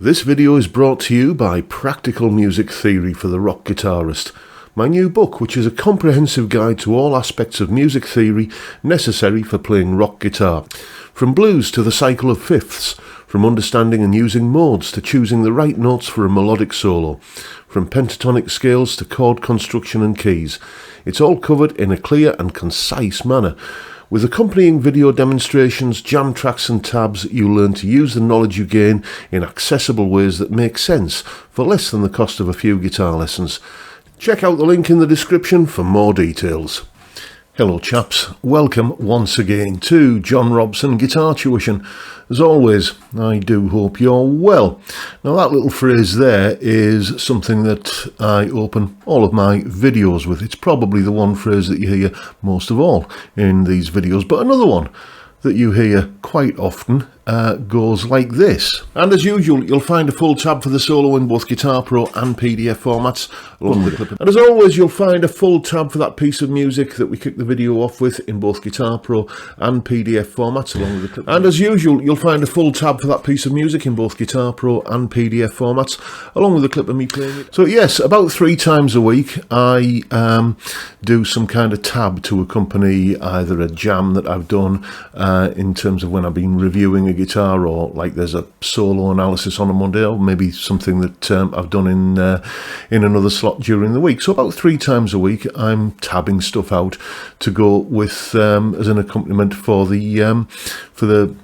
This video is brought to you by Practical Music Theory for the Rock Guitarist, my new book, which is a comprehensive guide to all aspects of music theory necessary for playing rock guitar. From blues to the cycle of fifths, from understanding and using modes to choosing the right notes for a melodic solo, from pentatonic scales to chord construction and keys. It's all covered in a clear and concise manner. With accompanying video demonstrations, jam tracks and tabs, you'll learn to use the knowledge you gain in accessible ways that make sense for less than the cost of a few guitar lessons. Check out the link in the description for more details. Hello chaps, welcome once again to John Robson Guitar Tuition. As always, I do hope you're well. Now that little phrase there is something that I open all of my videos with. It's probably the one phrase that you hear most of all in these videos, but another one that you hear quite often goes like this. And as usual, you'll find a full tab for the solo in both Guitar Pro and PDF formats, along with the clip. And as always, you'll find a full tab for that piece of music that we kick the video off with in both Guitar Pro and PDF formats, along with the clip. And as usual, you'll find a full tab for that piece of music in both Guitar Pro and PDF formats, along with the clip of me playing it. So yes, about 3 times a week, I do some kind of tab to accompany either a jam that I've done in terms of when I've been reviewing a guitar, or like there's a solo analysis on a Monday, or maybe something that I've done in another slot during the week. So about 3 times a week I'm tabbing stuff out to go with as an accompaniment for the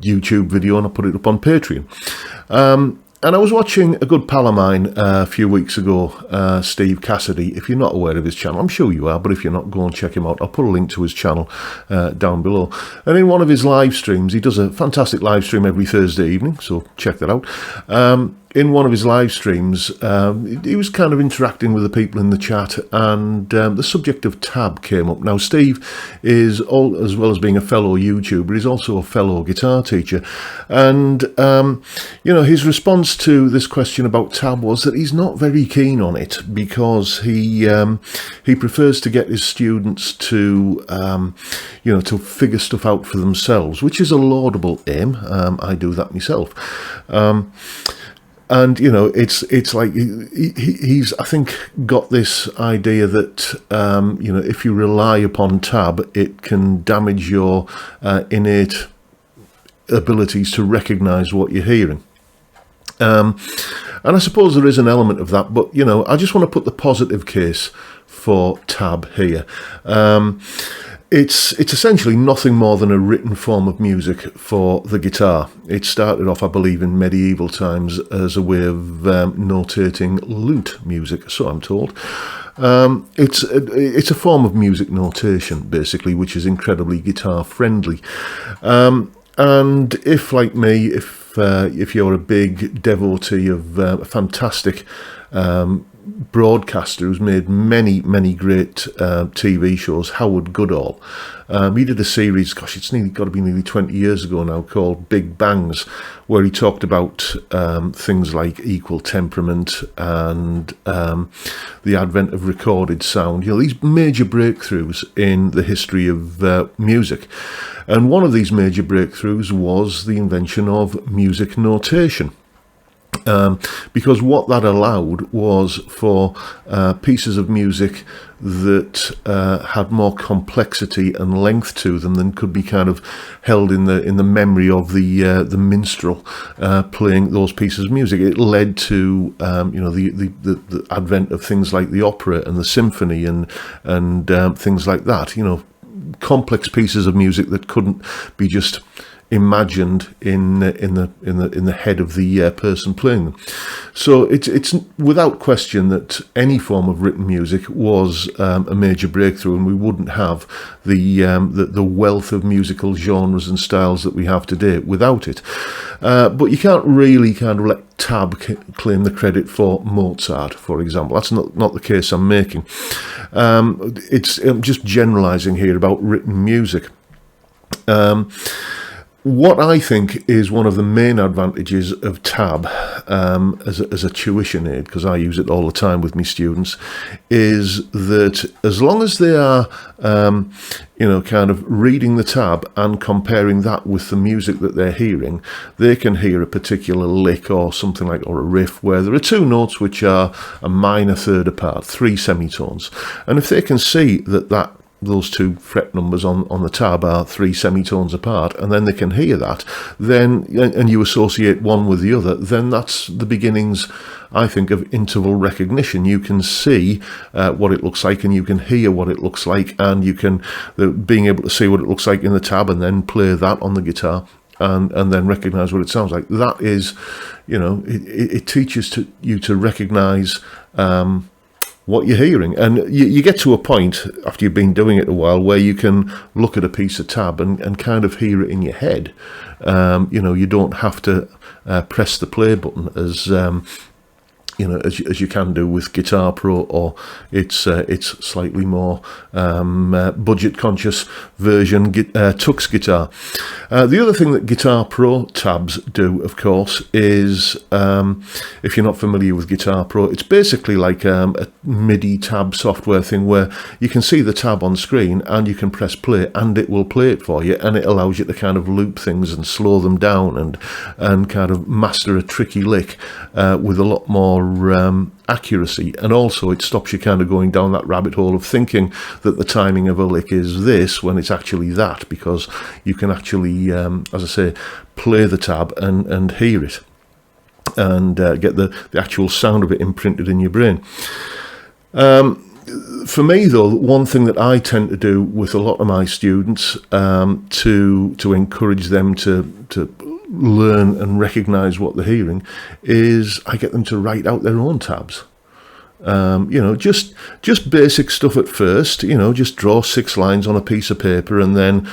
YouTube video, and I put it up on Patreon. And I was watching a good pal of mine a few weeks ago, Steve Cassidy. If you're not aware of his channel, I'm sure you are, but if you're not, go and check him out. I'll put a link to his channel down below. And in one of his live streams, he does a fantastic live stream every Thursday evening, so check that out. In one of his live streams, he was kind of interacting with the people in the chat, and the subject of tab came up. Now, Steve is, as well as being a fellow YouTuber, he's also a fellow guitar teacher. And, you know, his response to this question about tab was that he's not very keen on it, because he prefers to get his students to, you know, to figure stuff out for themselves, which is a laudable aim. I do that myself. And, you know, it's like he's, I think, got this idea that, you know, if you rely upon tab, it can damage your innate abilities to recognise what you're hearing. And I suppose there is an element of that, but, you know, I just want to put the positive case for tab here. It's essentially nothing more than a written form of music for the guitar. It started off, I believe, in medieval times as a way of notating lute music, so I'm told. It's a form of music notation, basically, which is incredibly guitar friendly. And if, like me, if you're a big devotee of a fantastic broadcaster who's made many great TV shows, Howard Goodall. He did a series, gosh, it's got to be nearly 20 years ago now, called Big Bangs, where he talked about things like equal temperament and the advent of recorded sound. You know, these major breakthroughs in the history of music. And one of these major breakthroughs was the invention of music notation. Because what that allowed was for pieces of music that had more complexity and length to them than could be kind of held in the memory of the minstrel playing those pieces of music. It led to you know, the advent of things like the opera and the symphony and things like that. You know, complex pieces of music that couldn't be just imagined in the head of the person playing them. So it's without question that any form of written music was a major breakthrough, and we wouldn't have the wealth of musical genres and styles that we have today without it. But you can't really kind of let tab claim the credit for Mozart, for example. That's not the case I'm making. I'm just generalizing here about written music. What I think is one of the main advantages of tab as a tuition aid, because I use it all the time with my students, is that as long as they are, kind of reading the tab and comparing that with the music that they're hearing, they can hear a particular lick or something like, or a riff where there are two notes which are a minor third apart, 3 semitones. And if they can see that those two fret numbers on the tab are 3 semitones apart, and then they can hear that, then, and you associate one with the other, then that's the beginnings, I think, of interval recognition. You can see what it looks like, and you can hear what it looks like, and you can, being able to see what it looks like in the tab and then play that on the guitar, and then recognize what it sounds like. That is, it teaches you to recognize what you're hearing, and you get to a point after you've been doing it a while where you can look at a piece of tab and kind of hear it in your head. You don't have to press the play button as you can do with Guitar Pro, or it's slightly more budget conscious version, Tux guitar. The other thing that Guitar Pro tabs do, of course, is if you're not familiar with Guitar Pro, it's basically like a MIDI tab software thing where you can see the tab on screen and you can press play and it will play it for you, and it allows you to kind of loop things and slow them down and kind of master a tricky lick with a lot more accuracy. And also it stops you kind of going down that rabbit hole of thinking that the timing of a lick is this when it's actually that, because you can actually, as I say, play the tab and hear it and get the actual sound of it imprinted in your brain. For me, though, one thing that I tend to do with a lot of my students to encourage them to learn and recognize what they're hearing is I get them to write out their own tabs. Just basic stuff at first, just draw 6 lines on a piece of paper and then,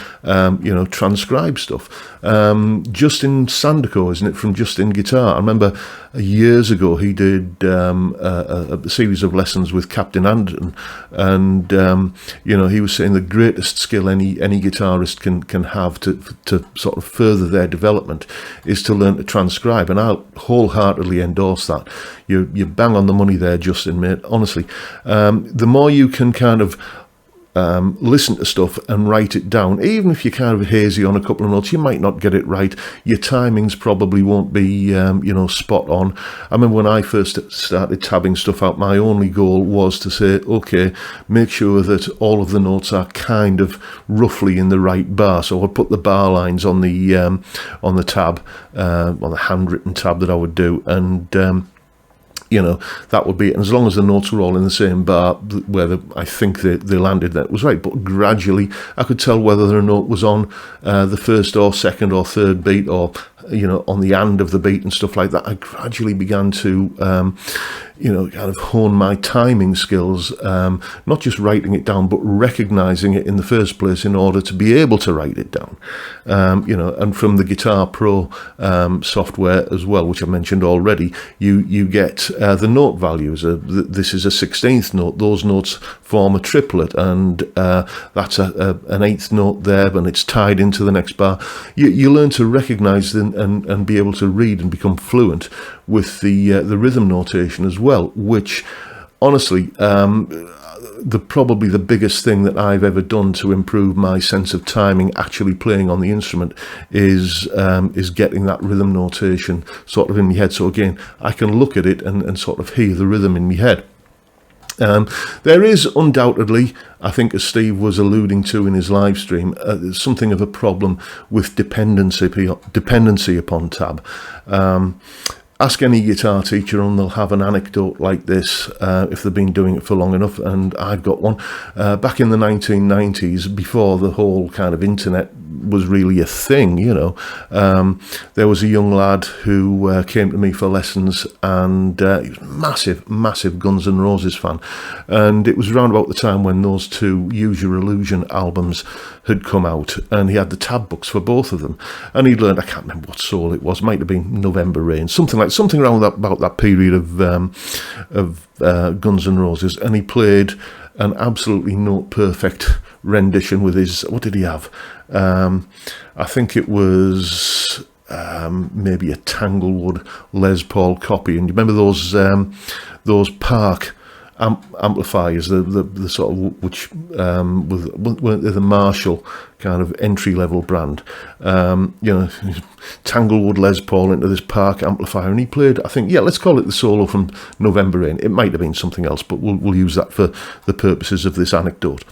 transcribe stuff. Justin Sanderco, isn't it, from Justin Guitar? I remember years ago he did a series of lessons with Captain Anderton, and he was saying the greatest skill any guitarist can have to sort of further their development is to learn to transcribe, and I'll wholeheartedly endorse that. You bang on the money there, Justin, mate. Honestly, the more you can kind of listen to stuff and write it down, even if you're kind of hazy on a couple of notes, you might not get it right. Your timings probably won't be, spot on. I remember when I first started tabbing stuff out, my only goal was to say, okay, make sure that all of the notes are kind of roughly in the right bar. So I'd put the bar lines on the tab, on the handwritten tab that I would do, and that would be it. And as long as the notes were all in the same bar where I think they landed, that was right. But gradually I could tell whether a note was on the first or second or third beat, or on the end of the beat and stuff like that. I gradually began to kind of hone my timing skills, not just writing it down, but recognizing it in the first place in order to be able to write it down. And from the Guitar Pro software as well, which I mentioned already, you get the note values. This is a 16th note. Those notes form a triplet, and that's an 8th note there, and it's tied into the next bar. You learn to recognize and be able to read and become fluent with the rhythm notation as well, which honestly, probably the biggest thing that I've ever done to improve my sense of timing actually playing on the instrument is getting that rhythm notation sort of in my head. So again, I can look at it and sort of hear the rhythm in my head. There is undoubtedly, I think, as Steve was alluding to in his live stream, something of a problem with dependency upon tab. Ask any guitar teacher and they'll have an anecdote like this if they've been doing it for long enough, and I've got one. Back in the 1990s, before the whole kind of internet was really a thing, there was a young lad who came to me for lessons, and he was a massive Guns N' Roses fan, and it was around about the time when those 2 Use Your Illusion albums had come out, and he had the tab books for both of them, and he learned, I can't remember what soul it was, might have been November Rain, something around about that period of Guns N' Roses, and he played an absolutely note perfect rendition with his, what did he have? I think it was maybe a Tanglewood Les Paul copy. And you remember those Park amplifiers, the sort of, which weren't they the Marshall kind of entry-level brand, Tanglewood Les Paul into this Park amplifier, and he played, I think, let's call it the solo from November Rain. It might have been something else, but we'll use that for the purposes of this anecdote.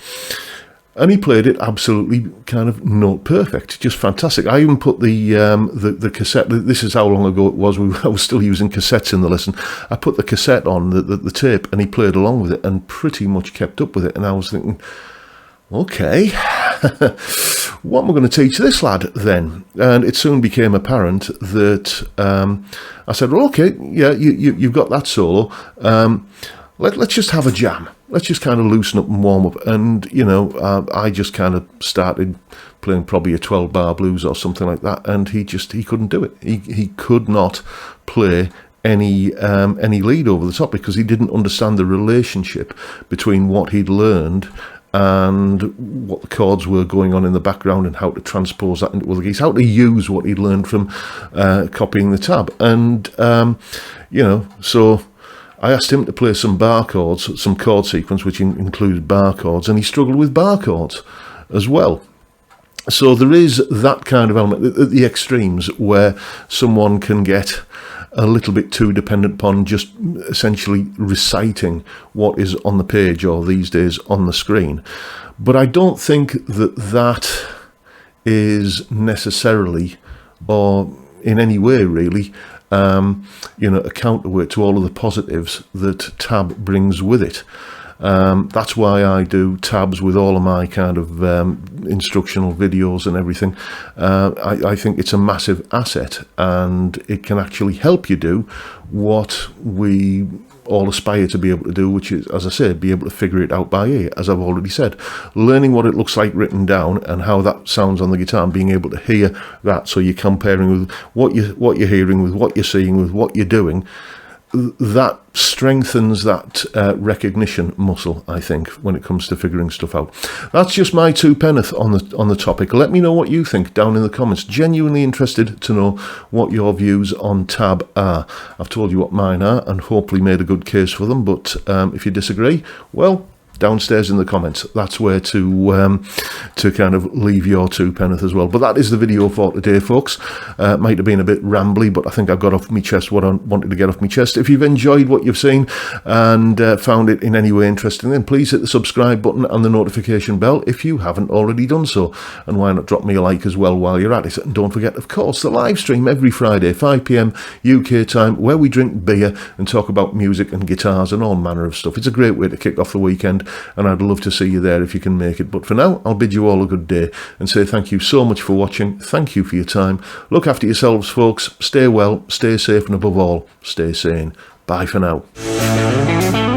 And he played it absolutely kind of note perfect, just fantastic. I even put the cassette. This is how long ago it was. I was still using cassettes in the lesson. I put the cassette on the tape, and he played along with it, and pretty much kept up with it. And I was thinking, okay, what am I going to teach this lad then? And it soon became apparent that I said, well, okay, yeah, you've got that solo. Let's just have a jam. Let's just kind of loosen up and warm up. And, I just kind of started playing probably a 12-bar blues or something like that. And he couldn't do it. He could not play any lead over the top because he didn't understand the relationship between what he'd learned and what the chords were going on in the background and how to transpose that into other keys, how to use what he'd learned from copying the tab. And, so I asked him to play some bar chords, some chord sequence which included bar chords, and he struggled with bar chords as well. So there is that kind of element at the extremes where someone can get a little bit too dependent upon just essentially reciting what is on the page or these days on the screen. But I don't think that is necessarily, or in any way really, a counterweight to all of the positives that tab brings with it. That's why I do tabs with all of my kind of instructional videos and everything. I think it's a massive asset, and it can actually help you do what we all aspire to be able to do, which is, as I said, be able to figure it out by ear, as I've already said. Learning what it looks like written down and how that sounds on the guitar, and being able to hear that, so you're comparing with what you're hearing with what you're seeing with what you're doing. That strengthens that recognition muscle, I think, when it comes to figuring stuff out. That's just my two penneth on the topic. Let me know what you think down in the comments. Genuinely interested to know what your views on tab are. I've told you what mine are and hopefully made a good case for them, but if you disagree, well, downstairs in the comments, that's where to kind of leave your two penneth as well. But that is the video for today, folks. Might have been a bit rambly, but I think I've got off my chest what I wanted to get off my chest. If you've enjoyed what you've seen and found it in any way interesting, then please hit the subscribe button and the notification bell if you haven't already done so. And why not drop me a like as well while you're at it. And don't forget, of course, the live stream every Friday, 5 p.m. UK time, where we drink beer and talk about music and guitars and all manner of stuff. It's a great way to kick off the weekend, and I'd love to see you there if you can make it. But for now, I'll bid you all a good day and say thank you so much for watching. Thank you for your time. Look after yourselves, folks. Stay well, stay safe, and above all, stay sane. Bye for now.